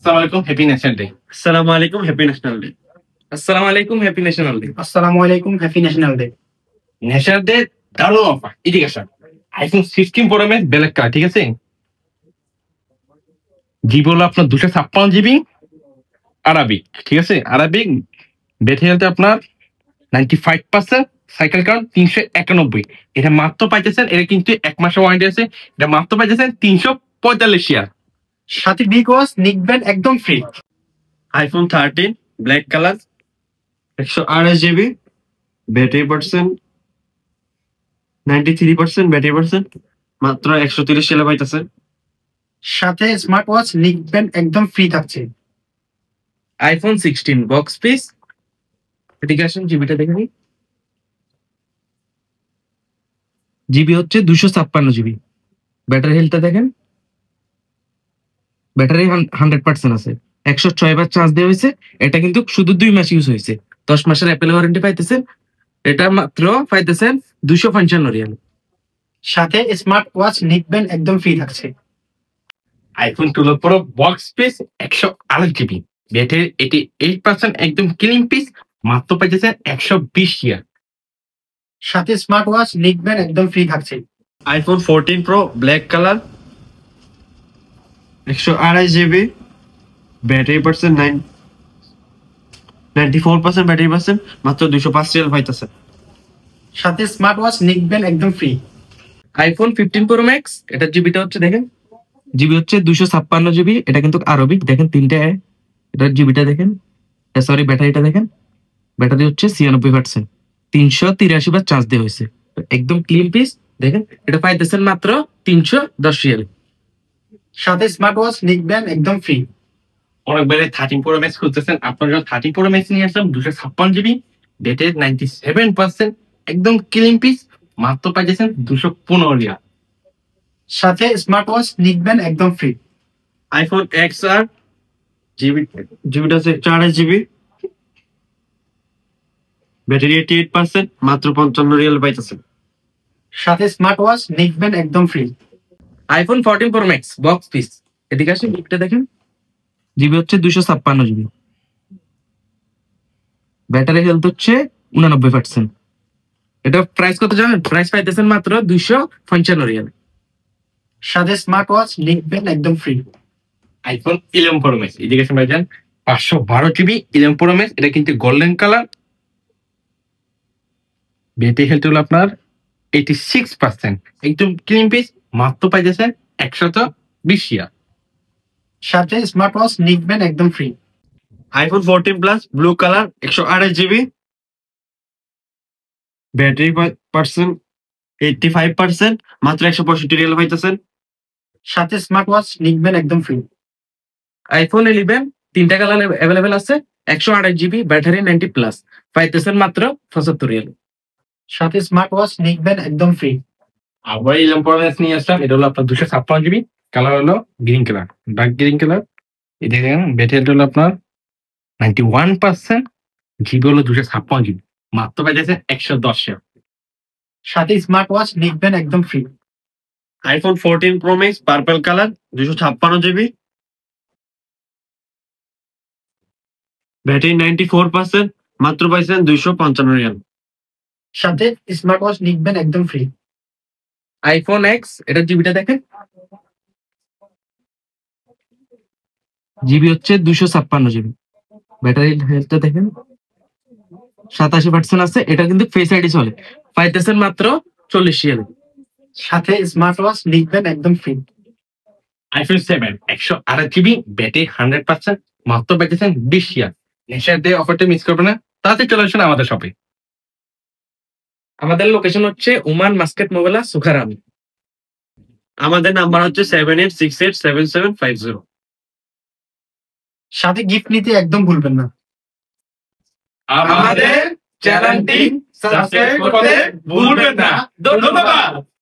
আসসালামু আলাইকুম, happy national day. আসসালামু আলাইকুম, হ্যাপি ন্যাশনাল ডে। আসসালামু আলাইকুম, হ্যাপি ন্যাশনাল ডে। আসসালামু আলাইকুম, happy national day. National day দারুণ অফার, এদিকে আসেন। IPhone 16 pro max black colour, ঠিক আছে? জিবি হলো আপনার 256 জিবি আরাবিক, ঠিক আছে? আরাবিক ব্যাটারি হেলথ আপনার 95%, সাইকেল কাউন্ট 391। এটা মাত্র পাইতেছেন, এটা কিন্তু 1 মাসের ওয়ারেন্টি আছে। এটা মাত্র পাইতেছেন 345 শেয়ার। সাথে বিগ ওয়াচ নিক ব্যান্ড একদম free. IPhone 13 black colour, 128 GB, battery percent 93%, battery percent মাত্র 130 সেলে পাইতেছে। সাথে স্মার্ট ওয়াচ নিক ব্যান্ড একদম ফ্রি থাকছে। আইফোন 16 বক্স পিস, এদিকে আসুন, জিবিটা দেখে নিন। জিবি হচ্ছে 256 জিবি। ব্যাটারি হেলথটা দেখেন, ব্যাটারি 100% আছে। 106 বার চার্জ দেওয়া হয়েছে। এটা কিন্তু শুধু 2 মাস ইউজ হয়েছে। 10 মাসের অ্যাপেল ওয়ারেন্টি পাইতেছেন। এটা মাত্র পাইতেছেন 255 রিয়াল। সাথে স্মার্ট ওয়াচ নিক ব্যান্ড একদম ফ্রি থাকছে। IPhone 12 pro box piece 128 GB, battery 88%, একদম ক্লিন পিস, মাত্র পাইতেছেন 120 শেয়ার। সাথে স্মার্ট ওয়াচ নিক ব্যান্ড একদম ফ্রি থাকছে। IPhone 14 pro black colour, 128 GB, battery percent 94%, battery percent মাত্র 205 রিয়াল পাইতেছে। সাথে স্মার্ট ওয়াচ নিক ব্যান্ড একদম ফ্রি। আইফোন 15 প্রো ম্যাক্স, এটার জিবিটা হচ্ছে দেখেন, জিবি হচ্ছে 256 জিবি। এটা কিন্তু আরবিক, দেখেন 3টা। এটার জিবিটা দেখেন, সরি ব্যাটারিটা দেখেন, ব্যাটারি হচ্ছে 96%, 383 বার চার্জ দেওয়া হয়েছে। একদম ক্লিন পিস দেখেন। এটা পাইতেছেন মাত্র 310 রিয়াল। সাথে স্মার্ট ওয়াচ নিক ব্যান্ড একদম ফ্রি। অনেক বেড়ে 13 প্রো ম্যাক্স খুঁজতেছেন, আপনার জন্য 13 প্রো ম্যাক্স নিয়ে আসলাম। 256 জিবি, ব্যাটারি 97%, একদম ক্লিন পিস, মাত্র পাইতেছেন 215 রিয়াল। সাথে স্মার্ট ওয়াচ নিক ব্যান্ড একদম ফ্রি। আইফোন XR, জিবিটা হচ্ছে 128 জিবি, ব্যাটারি 88%, মাত্র 55 রিয়াল পাইতেছে। সাথে স্মার্ট ওয়াচ নিক ব্যান্ড একদম free. IPhone 14 pro max box piece, এদিকে আসুন, জিবিটা দেখেন, জিবি হচ্ছে 256 জিবি, ব্যাটারি হেলথ হচ্ছে 89%। এটা প্রাইস কত জানেন? প্রাইস পাইতেছেন মাত্র 255 রিয়াল। সাথে স্মার্ট ওয়াচ নিক ব্যান্ড একদম ফ্রি। আইফোন 11 প্রো ম্যাক্স, এদিকে সময় যান। 512 জিবি 11 প্রো ম্যাক্স, এটা কিন্তু গোল্ডেন কালার। ব্যাটারি হেলথ হলো আপনার 86%, একদম ক্লিন পিস, মাত্র পাইতেছেন 120 শেয়ার। সাথে স্মার্ট ওয়াচ নিক ব্যান্ড একদম free. IPhone 14 plus blue colour, 128 GB, battery percent 85%, মাত্র 165 রিয়াল পাইতেছেন। সাথে স্মার্ট ওয়াচ নিক ব্যান্ড একদম ফ্রি। আইফোন 11 3টা কালার অ্যাভেলেবেল আছে। 128 জিবি, ব্যাটারি 90+, পাইতেছেন মাত্র 75 রিয়াল। সাথে স্মার্ট ওয়াচ নিক ব্যান্ড একদম ফ্রি। আবার 11 প্রো ম্যাক্স নিয়ে আসলাম, এটা হলো আপনার 256 জিবি, কালার হলো green colour, dark green colour. এটা দেখেন, ব্যাটারি হেলথ হলো আপনার 91%, জিবি হলো 256 জিবি, মাত্র পাইতেছেন 110 শেয়ার। সাথে স্মার্ট ওয়াচ নিক ব্যান্ড একদম free. IPhone 14 pro max purple colour, 256 GB, battery 94%, মাত্র পাইছেন 255 রিয়াল। সাথে স্মার্ট ওয়াচ নিক ব্যান্ড একদম ফ্রি। আইফোন এক্স, এটার জিবিটা দেখেন, জিবি হচ্ছে 256 জিবি, ব্যাটারি হেলথটা দেখেন 87% আছে। এটা কিন্তু ফেস আইডি চলে, পাইতেছেন মাত্র 40 রিয়াল। সাথে স্মার্ট ওয়াচ নিক ব্যান্ড একদম ফ্রি। আইফোন 7 128 জিবি, ব্যাটারি 100%, মাত্র পাইতেছেন 20 শেয়ার। নেশার ডে অফারটা মিস করবে না, তাড়াতাড়ি চলে আসুন আমাদের শপে। আমাদের লোকেশন হচ্ছে ওমান মাস্কেট মোবাইলা সুখারাম। আমাদের নাম্বার হচ্ছে 7868777750। সাথে গিফট নিতে একদম ভুলবেন না। আমাদের চ্যানেলটি সাবস্ক্রাইব করতে ভুলবেন না। ধন্যবাদ।